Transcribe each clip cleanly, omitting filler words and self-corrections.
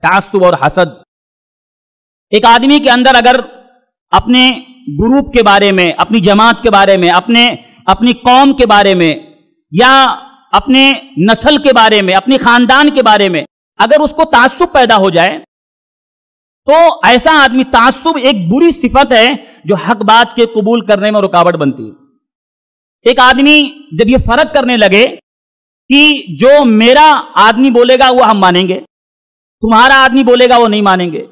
تعصب اور حسد۔ ایک آدمی کے اندر اگر اپنے گروپ کے بارے میں، اپنی جماعت کے بارے میں، اپنی قوم کے بارے میں، یا اپنے نسل کے بارے میں، اپنی خاندان کے بارے میں اگر اس کو تعصب پیدا ہو جائے تو ایسا آدمی، تعصب ایک بری صفت ہے جو حق بات کے قبول کرنے میں رکاوٹ بنتی ہے۔ ایک آدمی جب یہ فرق کرنے لگے کہ جو میرا آدمی بولے گا وہ ہم مانیں گے، تمہارا آدمی بولے گا وہ نہیں مانیں گے،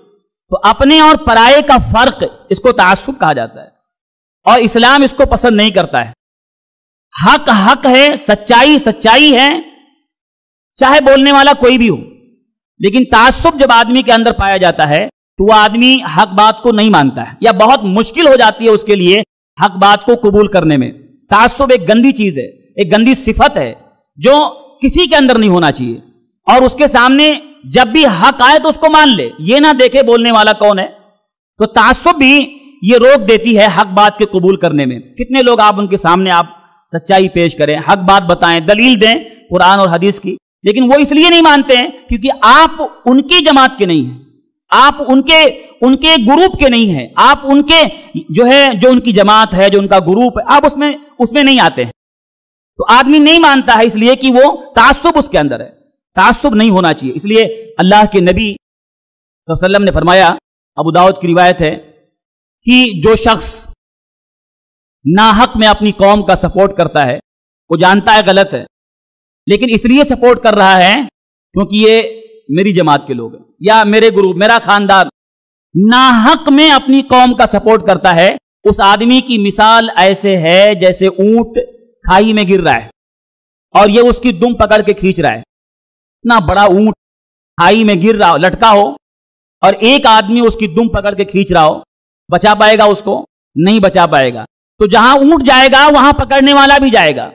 تو اپنے اور پرائے کا فرق، اس کو تعصب کہا جاتا ہے، اور اسلام اس کو پسند نہیں کرتا ہے۔ حق حق ہے، سچائی سچائی ہے، چاہے بولنے والا کوئی بھی ہو، لیکن تعصب جب آدمی کے اندر پایا جاتا ہے تو وہ آدمی حق بات کو نہیں مانتا ہے، یا بہت مشکل ہو جاتی ہے اس کے لیے حق بات کو قبول کرنے میں۔ تعصب ایک گندی چیز ہے، ایک گندی صفت ہے جو کسی کے اندر نہیں ہونا چاہیے، اور اس کے سامنے جب بھی حق آئے تو اس کو مان لے، یہ نہ دیکھے بولنے والا کون ہے۔ تو تعصب بھی یہ روک دیتی ہے حق بات کے قبول کرنے میں۔ کتنے لوگ آپ ان کے سامنے آپ سچائی پیش کریں، حق بات بتائیں، دلیل دیں قرآن اور حدیث کی، لیکن وہ اس لیے نہیں مانتے ہیں کیونکہ آپ ان کی جماعت کے نہیں ہیں، آپ ان کے گروپ کے نہیں ہیں، آپ ان کے جو ان کی جماعت ہے، جو ان کا گروپ ہے، آپ اس میں نہیں آتے ہیں۔ تو آدمی نہیں مانتا ہے اس لیے کہ وہ تعصب اس کے اندر ہے، تعصب نہیں ہونا چاہیے۔ اس لیے اللہ کے نبی صلی اللہ علیہ وسلم نے فرمایا، ابو داؤد کی روایت ہے، کہ جو شخص ناحق میں اپنی قوم کا سپورٹ کرتا ہے، وہ جانتا ہے غلط ہے، لیکن اس لیے سپورٹ کر رہا ہے کیونکہ یہ میری جماعت کے لوگ ہیں یا میرے گروپ، میرا خاندان، ناحق میں اپنی قوم کا سپورٹ کرتا ہے، اس آدمی کی مثال ایسے ہے جیسے اونٹ کھائی میں گر رہا ہے اور یہ اس کی دم پکڑ کے کھینچ رہا ہے۔ اتنا بڑا اونٹ کھائی میں گر رہا ہو، لٹکا ہو، اور ایک آدمی اس کی دم پکڑ کے کھینچ رہا ہو، بچا پائے گا اس کو؟ نہیں بچا پائے گا۔ تو جہاں اونٹ جائے گا وہاں پکڑنے والا بھی جائے گا۔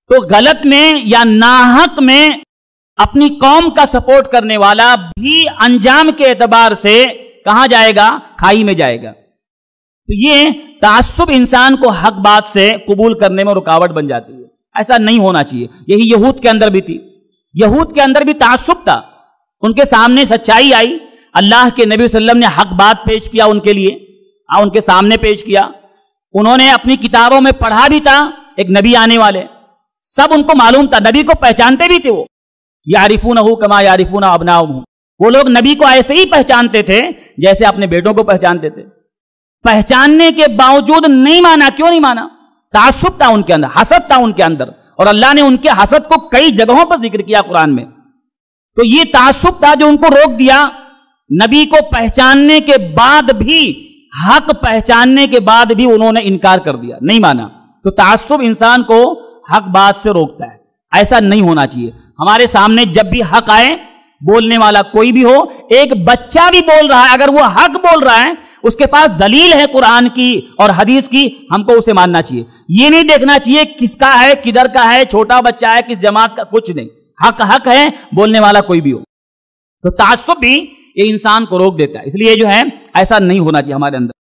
تو غلط میں یا ناحق میں اپنی قوم کا سپورٹ کرنے والا بھی انجام کے اعتبار سے کہاں جائے گا؟ کھائی میں جائے گا۔ تو یہ تعصب انسان کو حق بات سے قبول کرنے میں رکاوٹ بن جاتی ہے، ایسا نہیں ہونا چاہیے۔ یہی یہود کے اندر بھی تھی، یہود کے اندر بھی تعصب تھا۔ ان کے سامنے سچائی آئی، اللہ کے نبی صلی اللہ علیہ وسلم نے حق بات پیش کیا ان کے لیے، ان کے سامنے پیش کیا، انہوں نے اپنی کتابوں میں پڑھا بھی تھا ایک نبی آنے والے، سب ان کو معلوم تھا، نبی کو پہچانتے بھی تھے، وہ یعرفونہ کما یعرفون ابناءہم، وہ لوگ نبی کو ایسے ہی پہچانتے تھے جیسے اپنے بیٹوں کو پہچانتے تھے۔ پہچاننے کے باوجود نہیں مانا، کیوں نہیں مانا؟ تعصب تھا ان کے اندر، حسد تھا ان کے اندر، اور اللہ نے ان کے حسد کو کئی جگہوں پر ذکر کیا قرآن میں۔ تو یہ تعصب تھا جو ان کو روک دیا، نبی کو پہچاننے کے بعد بھی، حق پہچاننے کے بعد بھی انہوں نے انکار کر دیا، نہیں مانا۔ تو تعصب انسان کو حق بات سے روکتا ہے، ایسا نہیں ہونا چاہیے۔ ہمارے سامنے جب بھی حق آئے، بولنے والا کوئی بھی ہو، ایک بچہ بھی بول رہا ہے، اگر وہ حق بول رہا ہے، اس کے پاس دلیل ہے قرآن کی اور حدیث کی، ہم کو اسے ماننا چاہیے۔ یہ نہیں دیکھنا چاہیے کس کا ہے، کدھر کا ہے، چھوٹا بچہ ہے، کس جماعت کا، کچھ نہیں، حق حق ہے، بولنے والا کوئی بھی ہو۔ تو تعصب بھی یہ انسان کو روک دیتا ہے، اس لیے جو ہے ایسا نہیں ہونا چاہیے ہمارے اندر۔